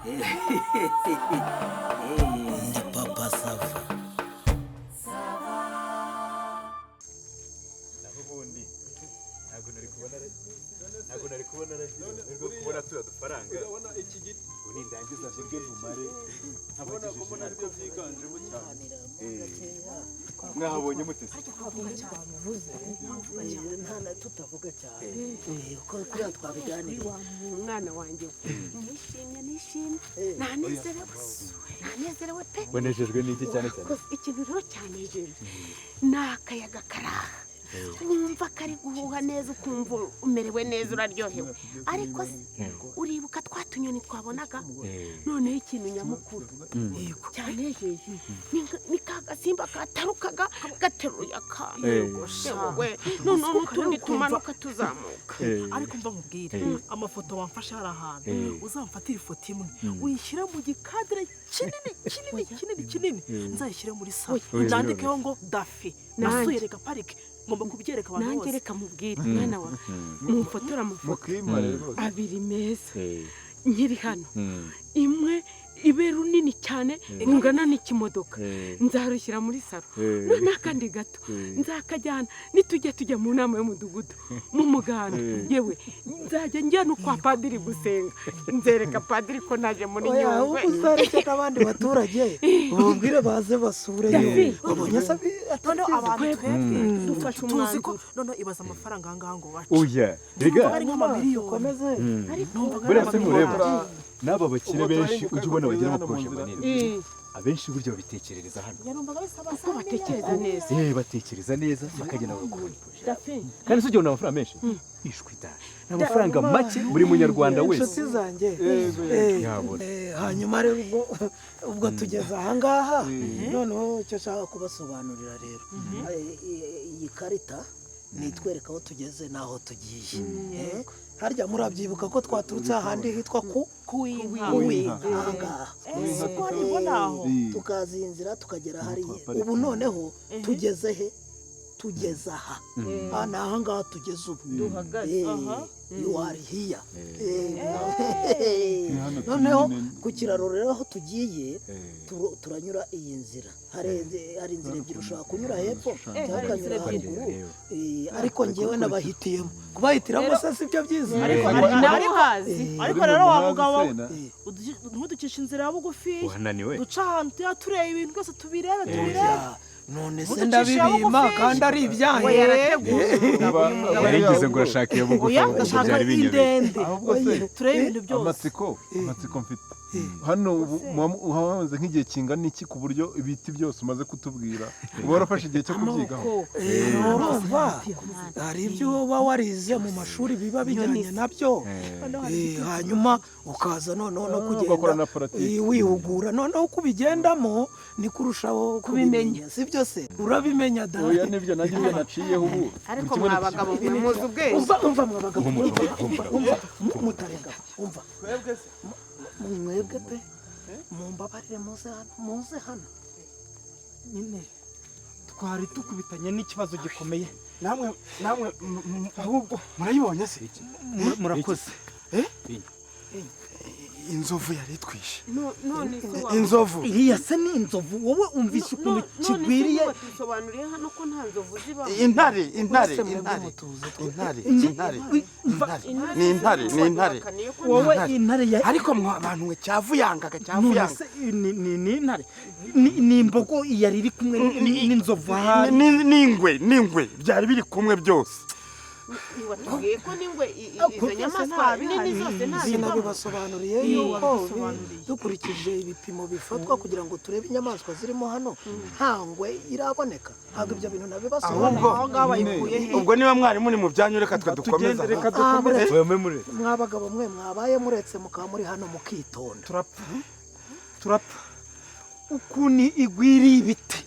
Ndi papa Sava. Nabundi ntabwo nari kubona ariko kubona tuya dufaranga urabona iki giti uni ndangiza shirwe rumare abona ko mbona aribyo byiganjemo cyane mwahabonye mutese Ntana tutavuga cyane uko kuriya twabiganira umwana wanjye nishimye nanezerewe pe bonejejwe n'iki cyane cyane ikintu rero cyanejeje ni akayaga karaha wumva kari guhuha neza ukumva umerewe neza uraryohewe ariko uribuka twa tunyoni twabonaga noneho ikintu nyamukuru cyanejeje ni ka gasimba katarukaga gateruye akantu we noneho n'utundi tumanuka tuzamuka ariko mba mubwire amafoto wamfashe hari ahantu uzamfatira ifoto imwe uyishyira mu gikadire kinini nzayishyire muri salo ndandikeho ngo dafi nasuye reka parike ngomba kubyereka abantu bose nanjye reka mubwire mwana wa mumfotora amafoto abiri meza nkiri hano imwe ibe runini cyane ungana n'ikimodoka nzarushyira muri salo n'akandi gato nzakajyana tujya mu nama y'umudugudu mu muganda yewe nzajya njya no kwa padiri gusenga nzereka padiri ko naje muri nyungwe uzareke n'abandi baturage ubabwire baze basure babonye sabi none abantu twebwe dufashe tuzi ko none ibaza amafaranga ahangaha ngo bace oya rega ari nk'amamiliyoni komeze buriya se mureba n'aba bakire benshi ujya ubona bagira amaporoshe manini abenshi buryo babitekerereza hano kuko batekereza neza batekereza neza bakagenda bagakora poroshe kandi se ujya ubona amafaranga menshi ishwi da ni amafaranga make buri munyarwanda wese inshuti zanjye hanyuma rero ubwo tugeze ahangaha noneho icyo nshaka kubasobanurira rero iyi karita nitwereka aho tugeze n'aho tugiye harya murabyibuka ko twaturutse ahandi hitwa kuwinka ahangaha tukaza iyi nzira tukagera hariya ubu noneho tugeze he tugeze aha ni ahangaha tugeze ubu you are here noneho ku kiraro rero aho tugiye turanyura iyi nzira hari inzira ebyiri ushobora kunyura hepfo cyangwa ukanyura haruguru ariko ngewe nabahitiyemo kubahitiramo se si byo byiza ariko rero wa mugabo ntuducishe inzira ya bugufi duca ahantu tuya tureba ibintu byose tubirebe none se ndabibima kandi ari ibyahe yarigize ngo urashaka iyo bugufi byari binyobeye turebe ibintu byose amatsiko mfite hano uhabanze nk'igihe kingana iki ku buryo ibiti byose umaze kutubwira uba warafashe igihe cyo kubyigaho urumva hari ibyo uba warize mu mashuri biba bijyanye nabyo hanyuma ukaza noneho no kugenda wihugura noneho uko ubigendamo ni kurushaho kubimenya si byo se urabimenya da oya nibyo nanjye ibyo naciyeho ubu ariko mwabagabo muzi ubwenge umva mwabagabo mutarenga umva mwebwe pe mumbabarire muze hano nyine twari tukubitanye n'ikibazo gikomeye namwe ahubwo murayibonye se murakoze inzovu yari itwishe inzovu iriya se ni inzovu wowe umvise ukuntu kigwiriye dusobanuriye hano ko nta nzovu ziba intare wowe intare ariko abantu mwe cyavuyangaga ni intare ni imbogo yari iri kumwe n'inzovu n'ingwe byari biri kumwe byose watubwiye ko n'ingwe izo nyamaswa nini zose sinabibasobanuriye yuko dukurikije ibipimo bifatwa kugira ngo turebe inyamaswa zirimo hano nta ngwe iraboneka ntabwo ibyo bintu nabibasobanuriye ubwo niba mwari muri mu byanyu reka twe dukomeza mwabagabo mwe mwabaye muretse mukaba muri hano mukitonda turapfa ukuntu igwiriye ibiti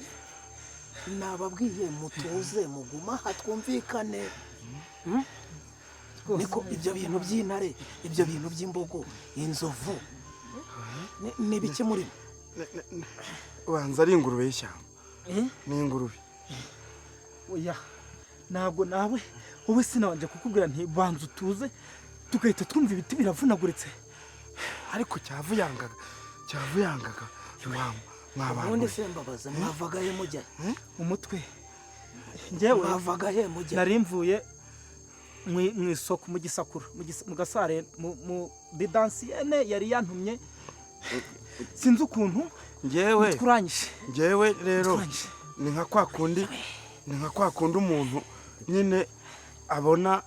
nababwiye mutuze muguma hatwumvikane niko ibyo bintu by'intare ibyo bintu by'imbogo inzovu ni biki muri ubanza ari ingurube y'ishyamba ni ingurube oya ntabwo nawe wowe sinabanje kukubwira nti banza utuze tugahita twumva ibiti biravunaguritse ariko cyavuyangaga ubundi se mbabaza mwavaga he mujya umutwe njyewe mwavaga he mujya nari mvuye mu isoko mu gisakura mu gasare mu didansiyene yari yantumye sinzi ukuntu njyewe rero ni nka kwa kundi umuntu nyine abona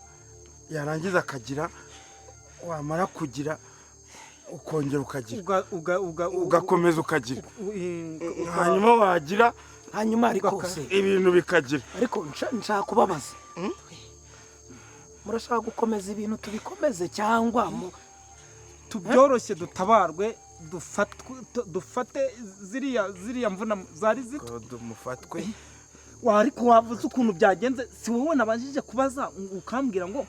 yarangiza akagira wamara kugira ukongera ukagira ugakomeza ukagira hanyuma wagira hanyuma ariko se ibintu bikagira ariko nshaka kubabaza murashaka gukomeza ibintu tubikomeze cyangwa tubyoroshye dutabarwe dufate ziriya mvuna zari zito dumufatwe ariko wavuze ukuntu byagenze si wowe nabajije kubaza ukambwira ngo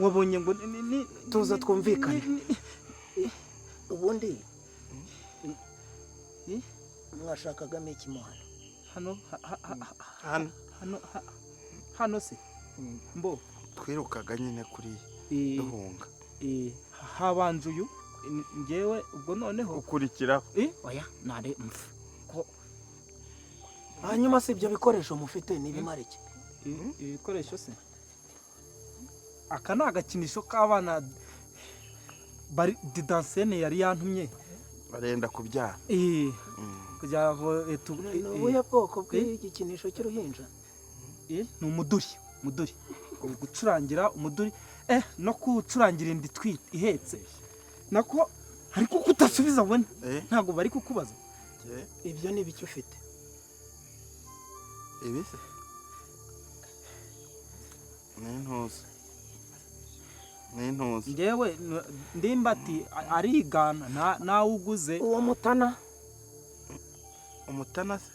wabonye ngo tuza twumvikane ubundi mwashakagamo iki mo hano se mbo twirukaga nyine kuri duhunga habanje uyu njyewe ubwo noneho ukurikiraho oya nare mfu hanyuma si ibyo bikoresho mufite n'ibimara iki ibikoresho se aka ni agakinisho k'abana bari didansiyene yari yantumye barenda kubyara kugira ngo ni ubuhe bwoko bw'igikinisho cy'uruhinja ni umuduri gucurangira umuduri no kuwucurangira indi twite ihetse nako ariko kutasubiza abone ntabwo bari kukubaza ibyo ni ibiki ufite ibise n'intuzi njyewe ndimbati arigana nawe uguze uwo mutana se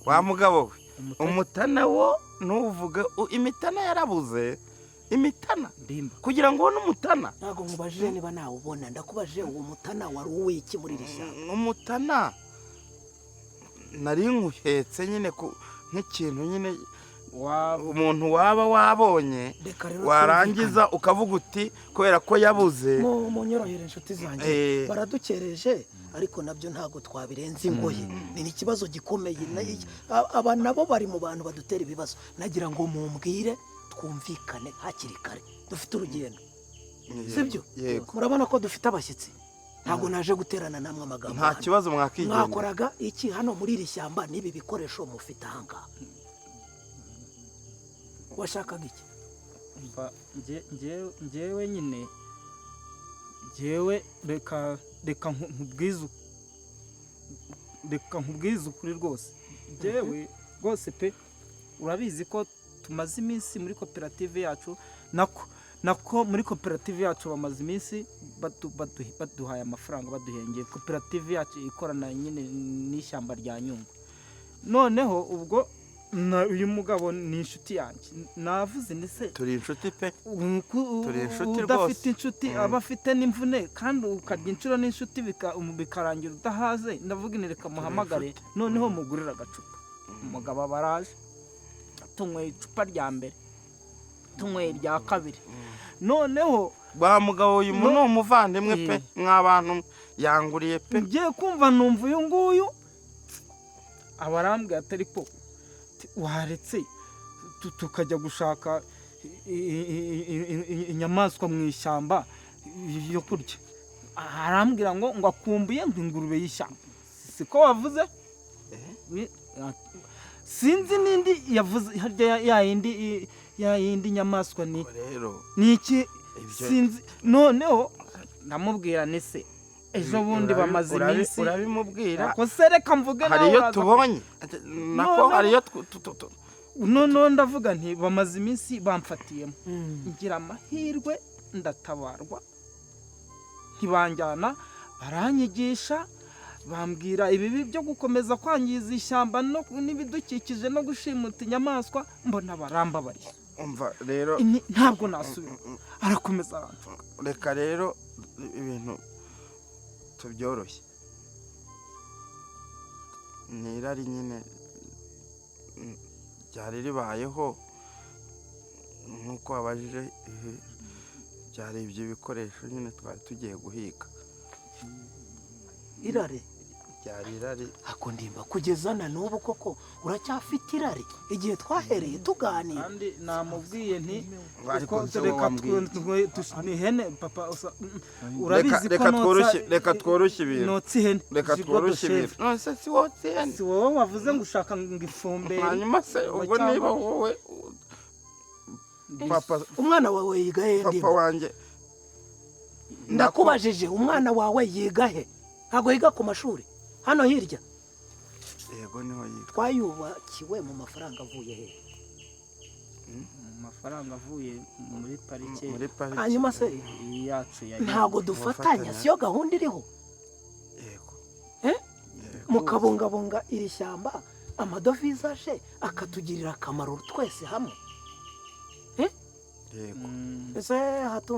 wa mugabo we umutana wo nuvuga imitana yarabuze imitana kugira ngo ubone umutana ntabwo nkubajije niba nawubona ndakubajije uwo mutana wari uwiki muri iri shyamba umutana nari nkuhetse nyine nk'ikintu nyine umuntu waba wabonye warangiza ukavuga uti kubera ko yabuze munyorohere inshuti zanjye baradukereje ariko nabyo ntabwo twabirenze ingoye ni ikibazo gikomeye aba nabo bari mu bantu badutera ibibazo nagira ngo mumbwire twumvikane hakiri kare dufite urugendo sibyo murabona ko dufite abashyitsi ntabwo naje guterana namwe amagambo nta kibazo mwakigenda mwakoraga iki hano muri iri shyamba n'ibi bikoresho mufite ahangaha washakaga iki njyewe nyine reka nkubwize ukuri rwose njyewe rwose pe urabizi ko tumaze iminsi muri koperative yacu nako muri koperative yacu bamaze iminsi baduhaye amafaranga baduhengeye koperative yacu ikorana nyine n'ishyamba rya Nyungwe noneho ubwo uyu mugabo ni inshuti yanjye navuze ndetse turi inshuti pe turi inshuti rwose udafite inshuti aba afite n'imvune kandi ukarya inshuro n'inshuti bikarangira udahaze ndavuga reka muhamagare noneho mugurira agacupa umugabo aba araje tunyweye icupa rya mbere tunyweye irya kabiri noneho ba mugabo uyu ni umuvandimwe pe mw'abantu yanguriye pe ngiye kumva numva uyu nguyu aba arambwira atari ko waretse tukajya gushaka inyamaswa mu ishyamba yo kurya arambwira ngo akumbuye ngo ingurube y'ishyamba siko wavuze sinzi n'indi yavuze ya yindi nyamaswa ni iki sinzi noneho ndamubwira nese ejo bundi bamaze iminsi urabimubwira ko se reka mvuge nawe hariyo tubonye nako hariyo noneho ndavuga nti bamaze iminsi bamfatiyemo ngira amahirwe ndatabarwa ntibanjyana baranyigisha bambwira ibibi byo gukomeza kwangiza ishyamba n'ibidukikije no gushimuta inyamaswa mbona barambabariye umva rero ntabwo nasubira arakomeza arancuka reka rero ibintu tubyoroshye ni irari nyine ryari ribayeho nk'uko wabajije byari ibyo bikoresho nyine twari tugiye guhiga. irare Byari irari. ako ndimba kugeza na n'ubu koko uracyafite irari igihe twahereye tuganira. kandi namubwiye nti Ariko ko nse reka wambwiye. ihene papa urabizi ko reka tworoshye ibintu. notsi ihene Reka tworoshye ibintu. None se si wowe ihene. si wowe wavuze ngo ushaka ngo ifumbire Hanyuma se ubwo niba wowe papa umwana wawe yiga he papa ndimba? wanjye ndakubajije umwana wawe yiga he? ntabwo yiga ku mashuri hano hirya? yego niho yiga. twayubakiwe mu mafaranga avuye he? amafaranga avuye muri parike muri pariki. hanyuma se yacu ya ntabwo dufatanya siyo gahunda iriho yego mukabungabunga iri shyamba amadovize aje akatugirira akamaro twese hamwe. yego ese hato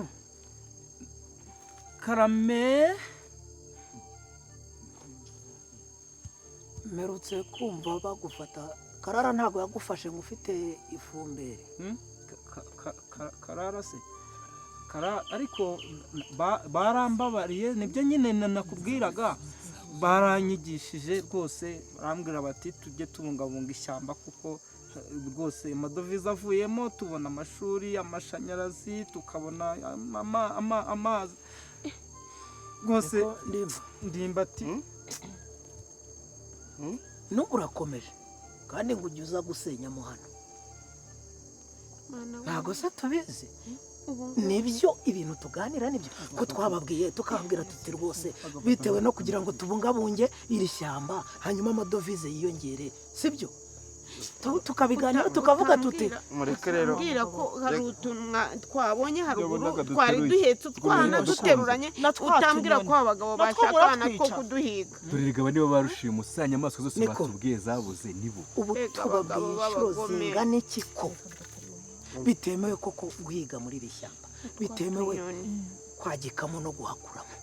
karame mperutse kumva bagufata karara ntabwo yagufashe ngo ufite ifumbire. karara se ariko barambabariye nibyo nyine nakubwiraga baranyigishije rwose barambwira bati tujye tubungabunga ishyamba kuko rwose amadovize avuyemo tubona amashuri amashanyarazi tukabona amazi rwose ndimba ati n'ubu urakomeje kandi ngo ujye uza gusenyamo hano ntabwo se tubizi nibyo ibintu tuganira nibyo ko twababwiye tukababwira tuti rwose bitewe no kugira ngo tubungabunge iri shyamba hanyuma amadovize yiyongere sibyo tukabiganira tukavuga tuti mureke rero mbwira ko hari utuntu twabonye haruguru twari duhetse utwana duteruranye utambwira ko abagabo bashakana ko kuduhiga turega nibo barushiye umusanya amaso zose batubwiye zabuze nibo ubu tubabwiye inshuro zingana iki ko bitemewe koko guhiga muri iri shyamba bitemewe kwagikamo no guhakuramo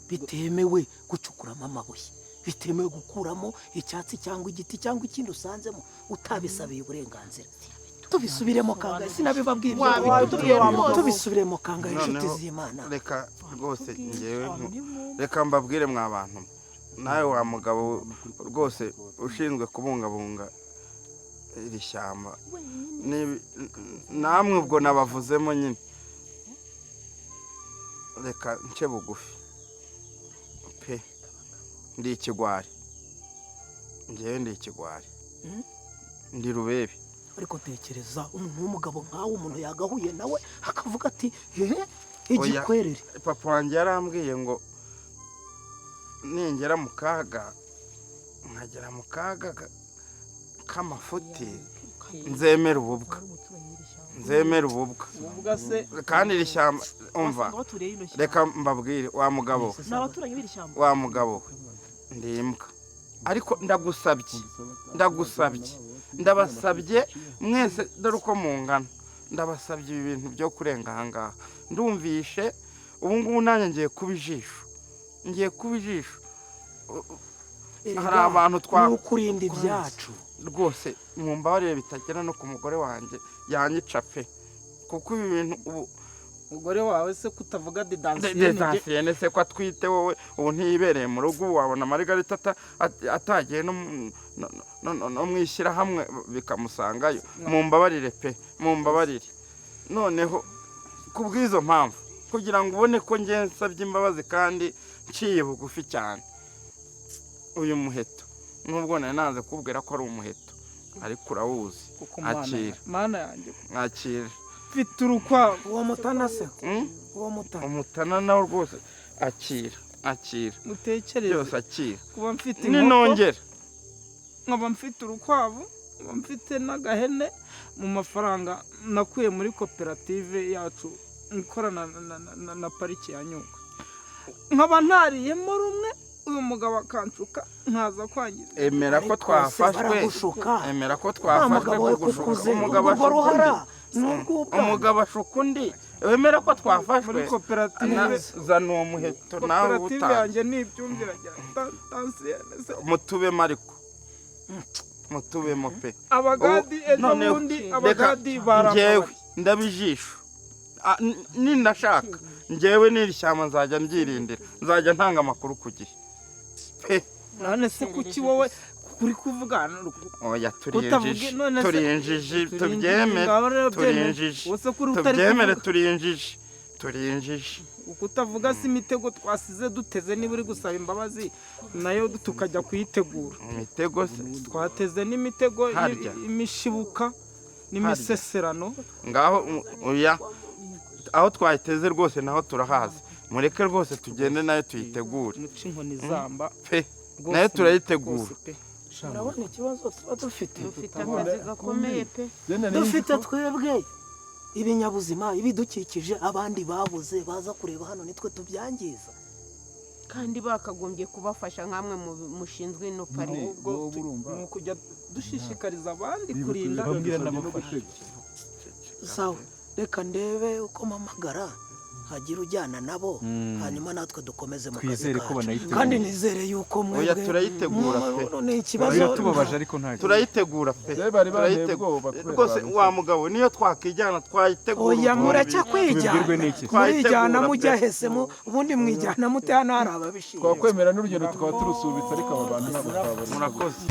bitemewe gucukuramo amabuye bitemewe gukuramo icyatsi cyangwa igiti cyangwa ikindi usanzemo utabisabiye uburenganzira tubisubiremo kangahe sinabibabwiye tubisubiremo kangahe inshuti z'Imana. reka rwose ngewe reka mbabwire mwa bantu nawe wa mugabo rwose ushinzwe kubungabunga iri shyamba namwe ubwo nabavuzemo nyine reka nce bugufi pe ndi ikigwari ngewe ndi ikigwari ndi rubebe ariko tekereza umuntu w'umugabo nkawe umuntu yagahuye nawe akavuga ati hehe igikwerere. papa wanjye yarambwiye ngo ningera mu kaga nkagera mu kaga k'amafuti nzemera ububwa kandi iri shyamba umva reka mbabwire wa mugabo wa mugabo ndi imbwa ariko ndabasabye mwese dore uko mungana ndabasabye ibi bintu byo kurenga aha ngaha ndumvishe ubu ngubu nanjye ngiye kuba ijisho hari abantu kurinda ibyacu rwose mwumbabarire bitagera no ku mugore wanjye yanyica pe kuko ibi bintu ubu umugore wawe se kutavuga dedansiyene se ko atwite wowe ubu ntiyibereye mu rugo wabona Margarita atagiye no mu ishyirahamwe bikamusangayo mumbabarire pe mumbabarire noneho ku bw'izo mpamvu kugira ngo ubone ko ngiye nsabye imbabazi kandi nciye bugufi cyane uyu muheto nubwo nari nanze kubwira ko ari umuheto ariko urawuzi akira mana yanjye akira mfite urukwavu uwo mutana se umutana nawe rwose akira mutekereze byose akira kuba mfite ninongera nkaba mfite urukwavu nkaba mfite n'agahene mu mafaranga nakuye muri koperative yacu ikorana na pariki ya Nyungwe nkaba ntariyemo rumwe uyu mugabo akancuka nkaza kwangiza emera ko twafashwe umugabo ashuka undi wemera ko twafashwe muri koperative zana uwo muheto nawe koperative yanjye n'ibyumvira mutubemo ariko mutubemo pe abagadi ejo bundi abagadi barabaye ndabijisho ninashaka njyewe n'iri shyamba nzajya mbyirindira nzajya ntanga amakuru ku gihe none se kuki wowe kuri kuvuga oya turinjiji tubyemere turinjiji kutavuga si imitego twasize duteze niba uri gusaba imbabazi nayo tukajya kuyitegura imitego se twateze n'imitego imishibuka n'imiseserano ngaho oya aho twayiteze rwose naho turahazi mureke rwose tugende nayo tuyitegure muca inkoni zamba pe nayo turayitegura urabona ikibazo tuba dufite akazi gakomeye pe dufite twebwe ibinyabuzima ibidukikije abandi babuze baza kureba hano nitwe tubyangiza kandi bakagombye kubafasha nk'amwe mushinzwe ino pariki ni ukujya dushishikariza abandi kurinda sawa reka ndebe uko mpamagara hagira ujyana nabo hanyuma natwe dukomeze mu kazi kacu kandi nizere yuko oya turayitegura pe ni ikibazo biratubabaje ariko nta turayitegura pe rwose wa mugabo niyo twakijyana twayitegura oya mureke kwijyana mujya hese ubundi mwijyana mute hano hari ababishinzwe twakwemera n'urugendo tukaba turusubitse ariko aba bantu ntabwo twabona murakoze